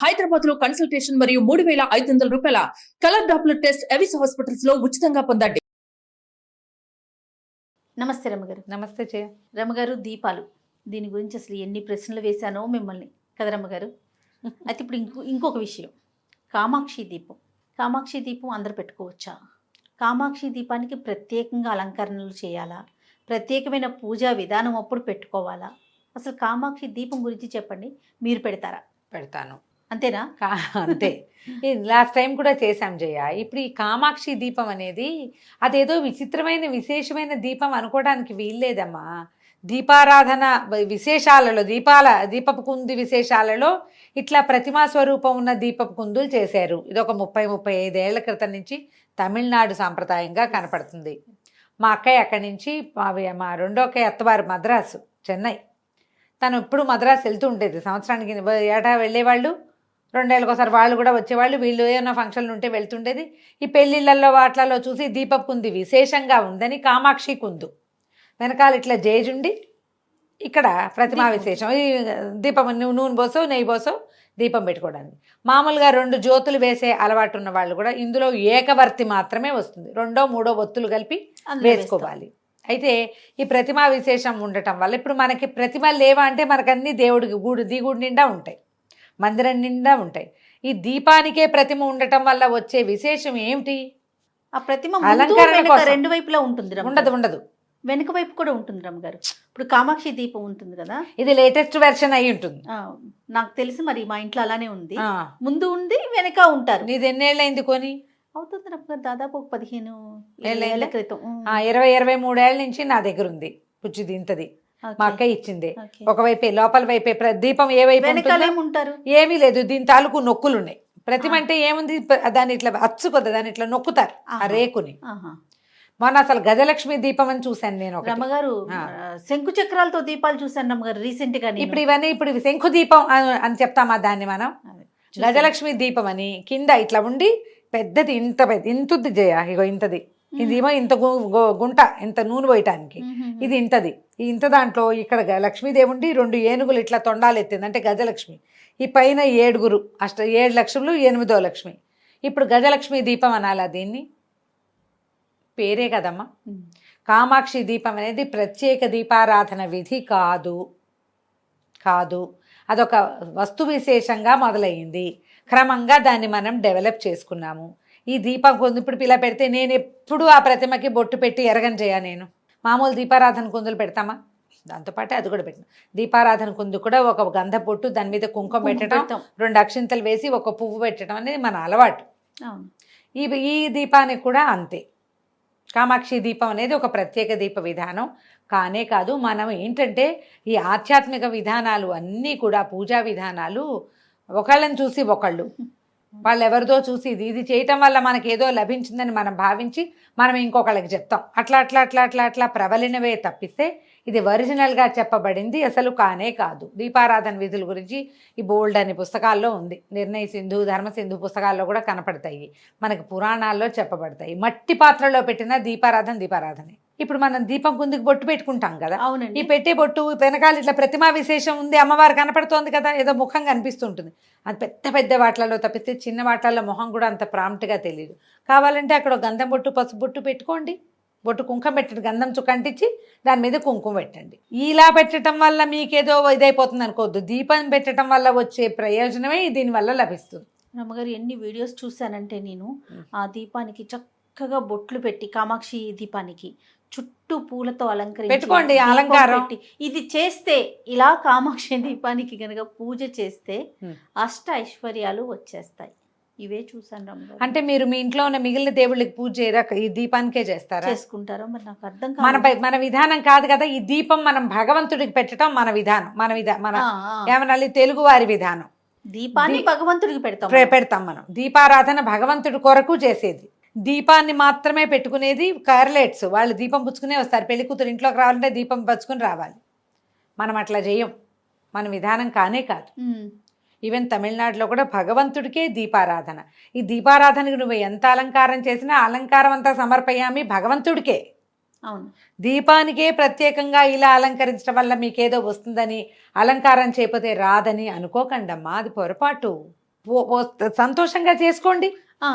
హైదరాబాద్ లో కన్సల్టేషన్ మరియు 3,500 రూపాయల colour Doppler test Avis hospitals లో ఉచితంగా పొందండి. నమస్తే రమ్మగారు. నమస్తే చే రమ్మగారు, దీపాలు దీని గురించి అసలు ఎన్ని ప్రశ్నలు వేశానో మిమ్మల్ని కదా రమ్మగారు. అయితే ఇప్పుడు ఇంకొక విషయం, కామాక్షి దీపం అందరు పెట్టుకోవచ్చా? కామాక్షి దీపానికి ప్రత్యేకంగా అలంకరణలు చేయాలా? ప్రత్యేకమైన పూజా విధానం అప్పుడు పెట్టుకోవాలా? అసలు కామాక్షి దీపం గురించి చెప్పండి. మీరు పెడతారా? పెడతాను. అంతేనా? అంతే. లాస్ట్ టైం కూడా చేశాం జయ. ఇప్పుడు ఈ కామాక్షి దీపం అనేది అదేదో విచిత్రమైన విశేషమైన దీపం అనుకోవడానికి వీల్లేదమ్మా. దీపారాధన విశేషాలలో దీపపు కుంది విశేషాలలో ఇట్లా ప్రతిమా స్వరూపం ఉన్న దీపపు కుందులు చేశారు. ఇది ఒక 30-35 ఏళ్ల క్రితం నుంచి తమిళనాడు సాంప్రదాయంగా కనపడుతుంది. మా అక్కయ్య అక్కడి నుంచి, మా రెండో అక్కయ్య అత్తవారు మద్రాసు, చెన్నై. తను ఎప్పుడు మద్రాసు వెళ్తూ ఉండేది. సంవత్సరానికి ఏటా వెళ్ళేవాళ్ళు, 2 ఏళ్ళకి ఒకసారి వాళ్ళు కూడా వచ్చేవాళ్ళు. వీళ్ళు ఏమైనా ఫంక్షన్లు ఉంటే వెళ్తుండేది. ఈ పెళ్ళిళ్ళల్లో వాటిలలో చూసి దీపపు కుంది విశేషంగా ఉందని కామాక్షి కుందు వెనకాల ఇట్లా జేజుండి ఇక్కడ ప్రతిమా విశేషం. ఈ దీపం నూనె పోసో నెయ్యి పోసో దీపం పెట్టుకోవడానికి. మామూలుగా 2 జ్యోతులు వేసే అలవాటు ఉన్న వాళ్ళు కూడా ఇందులో ఏకవర్తి మాత్రమే వస్తుంది. 2, 3 ఒత్తులు కలిపి వేసుకోవాలి. అయితే ఈ ప్రతిమా విశేషం ఉండటం వల్ల ఇప్పుడు మనకి ప్రతిమలు లేవా అంటే మనకన్నీ దేవుడికి దిగుడు నిండా ఉంటాయి, మందిరం నిండా ఉంటాయి. ఈ దీపానికే ప్రతిమ ఉండటం వల్ల వచ్చే విశేషం ఏమిటి? ఆ ప్రతిమ అలంకరణ రెండు వైపులా ఉంటుంది? ఉండదు. వెనుక వైపు కూడా ఉంటుంది రమ్మగారు. ఇప్పుడు కామాక్షి దీపం ఉంటుంది కదా, ఇది లేటెస్ట్ వెర్షన్ అయి ఉంటుంది. నాకు తెలిసి మరి మా ఇంట్లో అలానే ఉంది. ముందు ఉంది, వెనక ఉంటారు. నీది ఎన్నేళ్ళైంది కొని? అవుతుంది రమ్మగారు, దాదాపు ఒక 15 ఏళ్ల క్రితం. 20-23 ఏళ్ళ నుంచి నా దగ్గర ఉంది. పుచ్చిది ఇంతది మా అక్క ఇచ్చింది. ఒకవైపే లోపల వైపే దీపం ఏ వైపు ఉంటారు? ఏమీ లేదు. దీని తాలూకు నొక్కులు ఉన్నాయి. ప్రతిమ అంటే ఏముంది, దాన్ని ఇట్లా అచ్చుకొద్ది, దాన్ని ఇట్లా నొక్కుతారు ఆ రేకుని. మొన్న అసలు గజలక్ష్మి దీపం అని చూశాను నేను. రమ్మగారు, శంకు చక్రాలతో దీపాలు చూశాను రమ్మగారు రీసెంట్ గా. ఇప్పుడు శంకు దీపం అని చెప్తామా దాన్ని మనం? గజలక్ష్మి దీపం అని కింద ఇట్లా ఉండి పెద్దది, ఇంతుంది జయ, ఇగో ఇంతది. ఇదేమో ఇంత గుంట, ఇంత నూనె పోయటానికి. ఇది ఇంతది. ఇంత దాంట్లో ఇక్కడ లక్ష్మీదేవుండి 2 ఏనుగులు ఇట్లా తొండాలు ఎత్తింది, అంటే గజలక్ష్మి. ఈ పైన 7 లక్ష్ములు, 8వ లక్ష్మి. ఇప్పుడు గజలక్ష్మి దీపం అనాలా దీన్ని? పేరే కదమ్మా. కామాక్షి దీపం అనేది ప్రత్యేక దీపారాధన విధి కాదు. అదొక వస్తు విశేషంగా మొదలయ్యింది. క్రమంగా దాన్ని మనం డెవలప్ చేసుకున్నాము. ఈ దీపం కుందు ఇప్పుడు పిల్ల పెడితే నేను ఎప్పుడు ఆ ప్రతిమకి బొట్టు పెట్టి ఎరగని చేయ. నేను మామూలు దీపారాధన కుందులు పెడతామా? దాంతోపాటు అది కూడా పెట్టిన దీపారాధన కుందు కూడా ఒక గంధ పొట్టు, దాని మీద కుంకుమ పెట్టడం, 2 అక్షింతలు వేసి ఒక పువ్వు పెట్టడం అనేది మన అలవాటు. ఈ దీపానికి కూడా అంతే. కామాక్షి దీపం అనేది ఒక ప్రత్యేక దీప విధానం కానే కాదు. మనం ఏంటంటే ఈ ఆధ్యాత్మిక విధానాలు అన్నీ కూడా, పూజా విధానాలు ఒకళ్ళని చూసి ఒకళ్ళు, వాళ్ళు ఎవరిదో చూసి ఇది చేయటం వల్ల మనకి ఏదో లభించిందని మనం భావించి మనం ఇంకొకళ్ళకి చెప్తాం. అట్లా ప్రబలినవే తప్పిస్తే ఇది ఒరిజినల్గా చెప్పబడింది అసలు కానే కాదు. దీపారాధన విధుల గురించి ఈ బోల్డ్ అనే పుస్తకాల్లో ఉంది. నిర్ణయ సింధు, ధర్మ సింధు పుస్తకాల్లో కూడా కనపడతాయి, మనకి పురాణాల్లో చెప్పబడతాయి. మట్టి పాత్రలో పెట్టిన దీపారాధనే. ఇప్పుడు మనం దీపం కుందుకు బొట్టు పెట్టుకుంటాం కదా, ఈ పెట్టే బొట్టు వెనకాల ఇట్లా ప్రతిమా విశేషం ఉంది, అమ్మవారు కనపడుతోంది కదా, ఏదో ముఖం కనిపిస్తుంటుంది. అది పెద్ద వాటిలలో తప్పిస్తే చిన్న వాటిలలో మొహం కూడా అంత ప్రాంప్ట్గా తెలియదు. కావాలంటే అక్కడ గంధం బొట్టు, పసుపు బొట్టు పెట్టుకోండి. బొట్టు కుంకుమ పెట్టండి, గంధం చుక్క అంటించి దాని మీద కుంకుమ పెట్టండి. ఇలా పెట్టడం వల్ల మీకేదో ఇదైపోతుంది అనుకోవద్దు. దీపం పెట్టడం వల్ల వచ్చే ప్రయోజనమే దీనివల్ల లభిస్తుంది. అమ్మగారు, ఎన్ని వీడియోస్ చూశానంటే నేను ఆ దీపానికి చక్కగా బొట్లు పెట్టి, కామాక్షి దీపానికి చుట్టూ పూలతో అలంకరించి పెట్టుకోండి, అలంకారం. ఇది చేస్తే, ఇలా కామాక్షి దీపానికి కనుక పూజ చేస్తే అష్ట ఐశ్వర్యాలు వచ్చేస్తాయి. ఇవే చూసాను రమ్మగారు. అంటే మీరు మీ ఇంట్లో ఉన్న మిగిలిన దేవుళ్ళకి పూజ చేయరా? ఈ దీపానికే చేస్తారా? చేసుకుంటారా? మరి నాకు అర్థం కాదు. మన విధానం కాదు కదా ఈ దీపం. మనం భగవంతుడికి పెట్టడం మన విధానం. మన ఏమన్నా తెలుగు వారి విధానం. దీపాన్ని భగవంతుడికి పెడతాం మనం. దీపారాధన భగవంతుడి కొరకు చేసేది. దీపాన్ని మాత్రమే పెట్టుకునేది కార్లెట్స్. వాళ్ళు దీపం పుచ్చుకునే వస్తారు. పెళ్లి కూతురు ఇంట్లోకి రావాలంటే దీపం పుచ్చుకుని రావాలి. మనం అట్లా చేయం. మన విధానం కానే కాదు. ఈవెన్ తమిళనాడులో కూడా భగవంతుడికే దీపారాధన. ఈ దీపారాధనకు నువ్వు ఎంత అలంకారం చేసినా అలంకారం అంతా సమర్పయామి భగవంతుడికే. అవును. దీపానికే ప్రత్యేకంగా ఇలా అలంకరించడం వల్ల మీకేదో వస్తుందని, అలంకారం చేయకపోతే రాదని అనుకోకండమ్మా, అది పొరపాటు. సంతోషంగా చేసుకోండి. ఆ,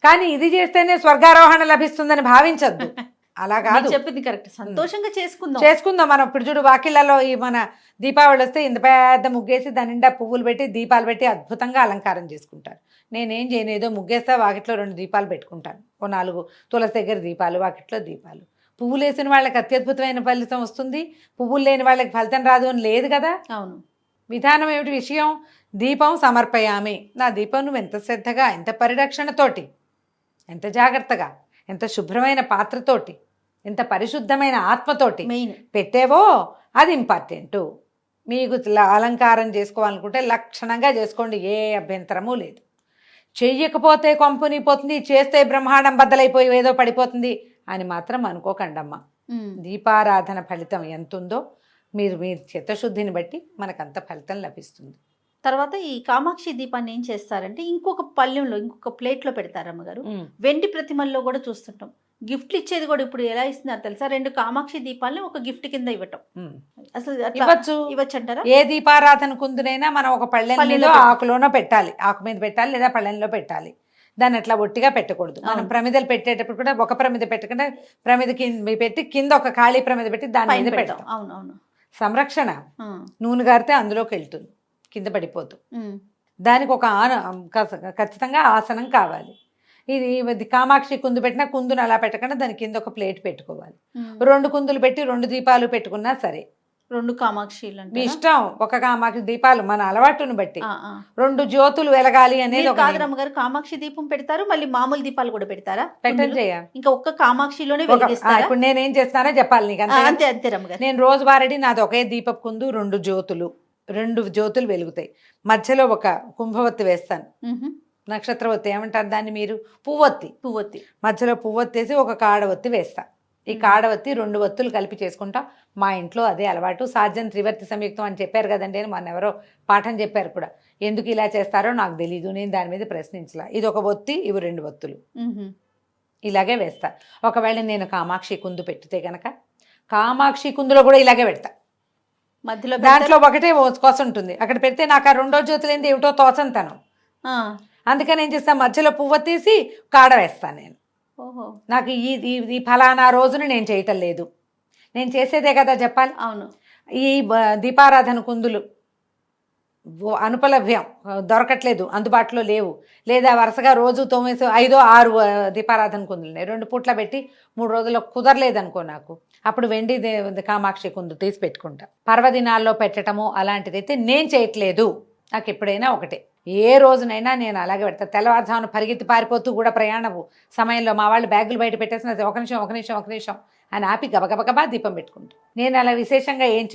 కానీ ఇది చేస్తేనే స్వర్గారోహణ లభిస్తుందని భావించద్దు. అలా కాదు, మీరు చెప్పింది కరెక్ట్. సంతోషంగా చేసుకుందాం. చేసుకుందాం. మనం ఇప్పుడు చూడు వాకిళ్ళలో ఈ మన దీపావళి వస్తే ఇంత పెద్ద ముగ్గేసి దాని నిండా పువ్వులు పెట్టి దీపాలు పెట్టి అద్భుతంగా అలంకారం చేసుకుంటారు. నేనేం చేయను, ఏదో ముగ్గేస్తా, వాకిట్లో 2 దీపాలు పెట్టుకుంటాను, ఓ 4 తులసి దగ్గర దీపాలు, వాకిట్లో దీపాలు. పువ్వులు వేసిన వాళ్ళకి అత్యద్భుతమైన ఫలితం వస్తుంది, పువ్వులు లేని వాళ్ళకి ఫలితం రాదు అని లేదు కదా. అవును. విధానం ఏమిటి విషయం? దీపం సమర్పయామి. నా దీపం నువ్వు ఎంత శ్రద్ధగా, ఎంత పరిరక్షణతోటి, ఎంత జాగ్రత్తగా, ఎంత శుభ్రమైన పాత్రతోటి, ఎంత పరిశుద్ధమైన ఆత్మతోటి మెయిన్ పెట్టేవో అది ఇంపార్టెంటు. మీకు అలంకారం చేసుకోవాలనుకుంటే లక్షణంగా చేసుకోండి, ఏ అభ్యంతరము లేదు. చెయ్యకపోతే కొంపునిపోతుంది, చేస్తే బ్రహ్మాండం బద్దలైపోయి ఏదో పడిపోతుంది అని మాత్రం అనుకోకండమ్మా. దీపారాధన ఫలితం ఎంతుందో మీరు మీ చిత్తశుద్ధిని బట్టి మనకంత ఫలితం లభిస్తుంది. తర్వాత ఈ కామాక్షి దీపాన్ని ఏం చేస్తారంటే ఇంకొక పళ్ళెంలో, ఇంకొక ప్లేట్లో పెడతారు అమ్మగారు. వెండి ప్రతిమల్లో కూడా చూస్తుంటాం. గిఫ్ట్లు ఇచ్చేది కూడా ఇప్పుడు ఎలా ఇస్తున్నారు తెలుసా? 2 కామాక్షి దీపాలని ఒక గిఫ్ట్ కింద ఇవ్వటం. అసలు ఇవ్వచ్చు అంటారా? ఏ దీపారాధన కుందునైనా మనం ఒక పళ్ళెంలో ఆకులోనో పెట్టాలి, ఆకు మీద పెట్టాలి లేదా పళ్ళెంలో పెట్టాలి. దాన్ని అట్లా ఒట్టిగా పెట్టకూడదు. మనం ప్రమిదలు పెట్టేటప్పుడు కూడా ఒక ప్రమిద పెట్టకుండా ప్రమిద కింద పెట్టి కింద ఒక ఖాళీ ప్రమిద పెట్టి దాని మీద పెడతాం. అవునవును. సంరక్షణ. నూనె గారితే అందులోకి వెళ్తుంది, కింద పడిపోతు. దానికి ఒక ఖచ్చితంగా ఆసనం కావాలి. ఇది కామాక్షి కుందు పెట్టినా కుందును అలా పెట్టకుండా దాని కింద ఒక ప్లేట్ పెట్టుకోవాలి. 2 కుందులు పెట్టి 2 దీపాలు పెట్టుకున్నా సరే. 2 కామాక్షి మీ ఇష్టం. ఒక కామాక్షి దీపాలు మన అలవాటును బట్టి 2 జ్యోతులు వెలగాలి అనేది గారు కామాక్షి దీపం పెడతారు, మళ్ళీ మామూలు దీపాలు కూడా పెడతారా? పెట్టండి. ఇంకా ఒక్క కామాక్షిలోనే వెలిగిస్తారా? ఇప్పుడు నేనేం చేస్తానో చెప్పాలి నీకు. అంతే అంతే రమ్మగారు. నేను రోజువారీ నాది ఒకే దీపపు కుందు, 2 జ్యోతులు వెలుగుతాయి. మధ్యలో ఒక కుంభవత్తి వేస్తాను, నక్షత్రవత్తి ఏమంటారు దాన్ని మీరు, పువ్వొత్తి. మధ్యలో పువ్వొత్తి వేసి ఒక కాడవత్తి వేస్తా. ఈ కాడవత్తి 2 వత్తులు కలిపి చేసుకుంటాం. మా ఇంట్లో అదే అలవాటు. సార్జన్ త్రివర్తి సంయుక్తం అని చెప్పారు కదండి, మొన్న ఎవరో పాఠం చెప్పారు కూడా. ఎందుకు ఇలా చేస్తారో నాకు తెలీదు, నేను దాని మీద ప్రశ్నించలా. ఇది ఒక ఒత్తి, ఇవి 2 వత్తులు ఇలాగే వేస్తా. ఒకవేళ నేను కామాక్షి కుందు పెట్టితే కనుక కామాక్షి కుందులో కూడా ఇలాగే పెడతా. మధ్యలో దాంట్లో ఒకటే కోస ఉంటుంది, అక్కడ పెడితే నాకు ఆ 2వ జ్యోతులు ఏంటి ఏమిటో తోచంతాను. అందుకని ఏం చేస్తాను, మధ్యలో పువ్వొత్తేసి కాడ వేస్తాను నేను. నాకు ఈ ఫలానా రోజున నేను చేయటం లేదు, నేను చేసేదే కదా చెప్పాలి. అవును. ఈ దీపారాధన కుందులు అనుపలభ్యం, దొరకట్లేదు, అందుబాటులో లేవు, లేదా వరుసగా రోజు 9, 5, 6 దీపారాధన కుందులు ఉన్నాయి, 2 పూట్ల పెట్టి 3 రోజుల్లో కుదరలేదనుకో నాకు, అప్పుడు వెండి కామాక్షి కుందు తీసి పెట్టుకుంటా. పర్వదినాల్లో పెట్టడము అలాంటిదైతే నేను చేయట్లేదు. నాకు ఎప్పుడైనా ఒకటే, ఏ రోజునైనా నేను అలాగే పెడతా. తెల్లవారుజామున పరిగెత్తి పారిపోతూ కూడా ప్రయాణము సమయంలో మా వాళ్ళు బ్యాగులు బయట పెట్టేసిన ఒక నిమిషం అని ఆపి గబగబగబా దీపం పెట్టుకుంటా. నేను అలా విశేషంగా ఏం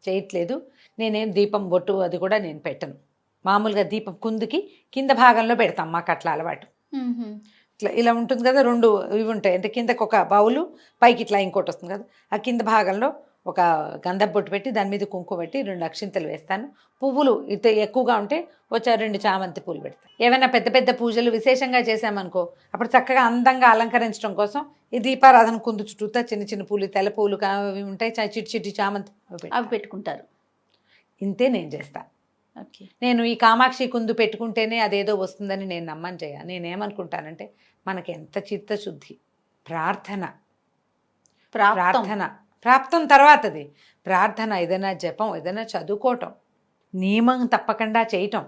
చేయట్లేదు. నేనేం దీపం బొట్టు అది కూడా నేను పెట్టను. మామూలుగా దీపం కుందుకి కింద భాగంలో పెడతాం, మాకు అట్లా అలవాటు. ఇట్లా ఇలా ఉంటుంది కదా, 2 ఇవి ఉంటాయి, అంటే కిందకు ఒక బౌలు, పైకి ఇట్లా ఇంకోటి వస్తుంది కదా, ఆ కింద భాగంలో ఒక గంధపు బొట్టు పెట్టి దాని మీద కుంకుమ పెట్టి 2 అక్షింతలు వేస్తాను. పువ్వులు ఇతే ఎక్కువగా ఉంటే వచ్చే 2 చామంతి పూలు పెడతాను. ఏమైనా పెద్ద పూజలు విశేషంగా చేసామనుకో, అప్పుడు చక్కగా అందంగా అలంకరించడం కోసం ఈ దీపారాధన కుందు చుట్టూతా చిన్న పూలు, తెల్ల పూలు అవి ఉంటాయి, చిట్టి చామంతి అవి పెట్టుకుంటారు. ఇంతే నేను చేస్తాను. నేను ఈ కామాక్షి కుందు పెట్టుకుంటేనే అదేదో వస్తుందని నేను నమ్మను చేయ. నేనేమనుకుంటానంటే మనకి ఎంత చిత్తశుద్ధి, ప్రాప్తం తర్వాతది ప్రార్థన, ఏదైనా జపం, ఏదైనా చదువుకోవటం, నియమం తప్పకుండా చేయటం,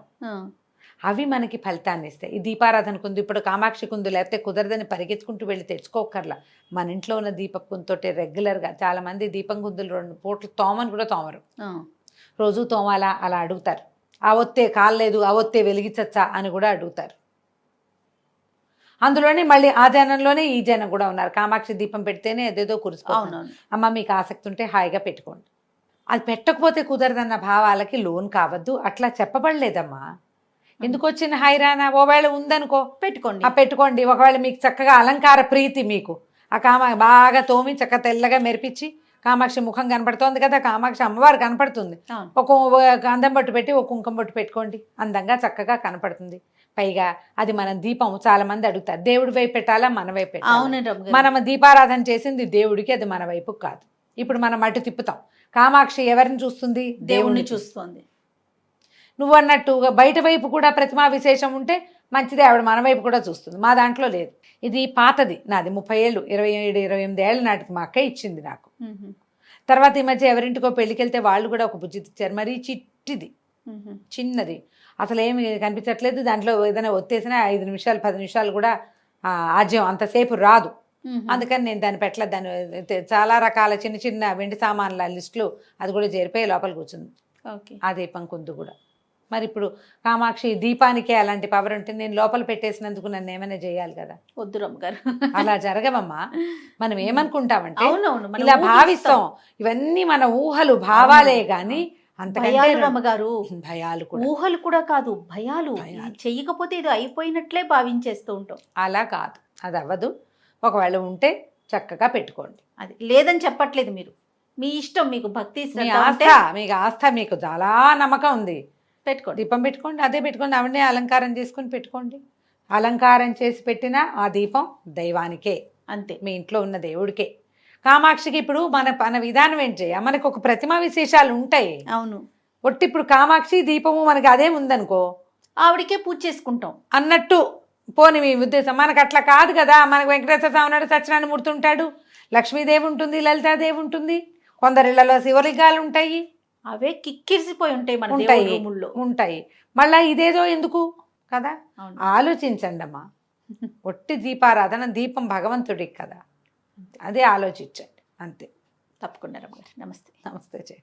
అవి మనకి ఫలితాన్ని ఇస్తాయి. ఈ దీపారాధన కుందు ఇప్పుడు కామాక్షి కుందు లేకపోతే కుదరదని పరిగెత్తుకుంటూ వెళ్ళి తెచ్చుకోకర్లా. మన ఇంట్లో ఉన్న దీపపు కుందుతోటే రెగ్యులర్గా, చాలామంది దీపం కుందులు 2 పూటలు తోమని కూడా తోమరు, రోజు తోమాలా అలా అడుగుతారు. ఆ ఒత్తే కాలేదు, ఆ ఒత్తే వెలిగించచ్చా అని కూడా అడుగుతారు. అందులోనే మళ్ళీ ఆ జనంలోనే ఈ జనం కూడా ఉన్నారు, కామాక్షి దీపం పెడితేనే అదేదో కురిసిపోతుంది. అమ్మ మీకు ఆసక్తి ఉంటే హాయిగా పెట్టుకోండి, అది పెట్టకపోతే కుదరదన్న భావాలకి లోన్ కావద్దు. అట్లా చెప్పబడలేదమ్మా. ఎందుకు వచ్చిన హైరానా? ఒకవేళ ఉందనుకో పెట్టుకోండి. ఒకవేళ మీకు చక్కగా అలంకార ప్రీతి, మీకు ఆ బాగా తోమి చక్కగా తెల్లగా మెరిపించి కామాక్షి ముఖం కనపడుతోంది కదా, కామాక్షి అమ్మవారు కనపడుతుంది, ఒక గంధం బొట్టు పెట్టి ఒక కుంకుమ బొట్టు పెట్టుకోండి, అందంగా చక్కగా కనపడుతుంది. పైగా అది మన దీపం, చాలా మంది అడుగుతారు దేవుడి వైపు పెట్టాలా మన వైపు పెట్టాలా? మనం దీపారాధన చేసింది దేవుడికి, అది మన వైపు కాదు. ఇప్పుడు మనం అటు తిప్పుతాం, కామాక్షి ఎవరిని చూస్తుంది? దేవుడిని చూస్తుంది. నువ్వు అన్నట్టుగా బయట వైపు కూడా ప్రతిమా విశేషం ఉంటే మంచిదే, ఆవిడ మన వైపు కూడా చూస్తుంది. మా దాంట్లో లేదు. ఇది పాతది, నాది 30 ఏళ్ళు, 27, 28 ఏళ్ళ నాటికి మా అక్క ఇచ్చింది నాకు. తర్వాత ఈ మధ్య ఎవరింటికో పెళ్ళికి వెళ్తే వాళ్ళు కూడా ఒక బుజ్జి ఇచ్చారు, మరీ చిట్టిది, చిన్నది, అసలు ఏమి కనిపించట్లేదు. దాంట్లో ఏదైనా ఒత్తేసినా 5 నిమిషాలు 10 నిమిషాలు కూడా ఆజ్యం అంతసేపు రాదు. అందుకని నేను దాన్ని పెట్టలేదు. దాన్ని చాలా రకాల చిన్న చిన్న వెండి సామాన్ల లిస్టులు అది కూడా చేరిపోయి లోపల కూర్చుంది. ఓకే. ఆ దీపం కుందు కూడా. మరి ఇప్పుడు కామాక్షి దీపానికే అలాంటి పవర్ ఉంటే నేను లోపల పెట్టేసినందుకు నన్ను ఏమైనా చేయాలి కదా. వద్దు రమ్మగారు, అలా జరగవమ్మా. మనం ఏమనుకుంటామంటే అవునవును, మనం ఇలా ఊహిస్తాం. భావిస్తాం. ఇవన్నీ మన ఊహలు భావాలే గాని అంతకంటే భయాలు రమ్మగారు, భయాలు కూడా. ఊహలు కూడా కాదు, భయాలు. చెయ్యకపోతే ఇది అయిపోయినట్లే భావించేస్తూ ఉంటాం. అలా కాదు, అది అవ్వదు. ఒకవేళ ఉంటే చక్కగా పెట్టుకోండి. అది లేదని చెప్పట్లేదు, మీరు మీ ఇష్టం, మీకు భక్తి మీ శ్రద్ధ ఆస్థ, ఉంటే మీకు ఆస్థ, మీకు చాలా నమ్మకం ఉంది, పెట్టుకోండి. దీపం పెట్టుకోండి. అదే పెట్టుకోండి, అవన్నీ అలంకారం చేసుకుని పెట్టుకోండి. అలంకారం చేసి పెట్టిన ఆ దీపం దైవానికే, అంతే, మీ ఇంట్లో ఉన్న దేవుడికే. కామాక్షికి ఇప్పుడు మన విధానం ఏంటి, మనకు ఒక ప్రతిమా విశేషాలు ఉంటాయి. అవును. ఒట్టి ఇప్పుడు కామాక్షి దీపము మనకి అదే ఉందనుకో, ఆవిడకే పూజ చేసుకుంటాం అన్నట్టు పోని మీ ఉద్దేశం. మనకు అట్లా కాదు కదా. మనకు వెంకటేశ్వర స్వామి నాడు సత్యనారాయణ మూర్తి ఉంటాడు, లక్ష్మీదేవి ఉంటుంది, లలితాదేవి ఉంటుంది, కొందరిళ్లలో శివలింగాలు ఉంటాయి, అవే కిక్కిరిసిపోయి ఉంటాయి మన ఉంటాయి దేవుడి రూముల్లో. ఉంటాయి. మళ్ళా ఇదేదో ఎందుకు కదా. అవును. ఆలోచించండి అమ్మా. ఒట్టి దీపారాధన, దీపం భగవంతుడికి కదా, అదే ఆలోచించండి అంతే. తప్పకుండా రమ్మగారు. నమస్తే. నమస్తే.